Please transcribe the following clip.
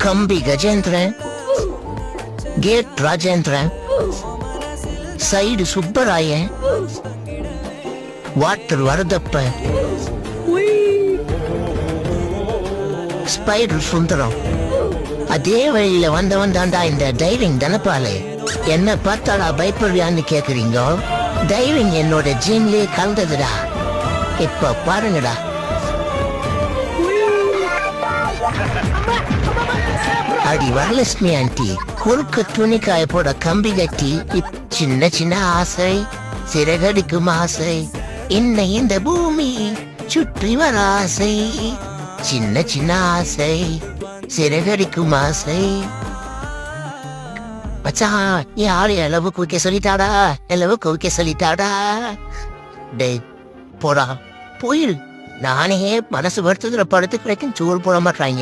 கம்பி Gajendran, gate Rajendran, side Subbarayan, water Varadappa, spider Sundaram. அதே வழியில வந்தவன் தாண்டா இந்த டைவிங் தனப்பாலே. என்ன பார்த்தாடா பயப்படுவியான்னு கேக்குறீங்க? டைவிங் என்னோட ஜீன்லயே கலந்ததுடா. இப்ப பாருங்கடா. அடி வரலட்சுமி ஆண்டி, குறுக்கு துணிக்காய போட கம்பி கட்டி சின்ன சின்ன ஆசை, சிறகடிக்கும் ஆசை, இன்னை இந்த பூமி சுற்றி வர ஆசை, சின்ன சின்ன ஆசை, சிறகடிக்கும் ஆசை. மச்சான், யாரு அளவு குவிக்க சொல்லிட்டாடா, அளவு குவிக்க சொல்லிட்டாடா. டே போடா, போயிரு. நானே மனசு வருத்தத்துல படுத்து கிடைக்கும் சோறு போட மாட்டாங்க.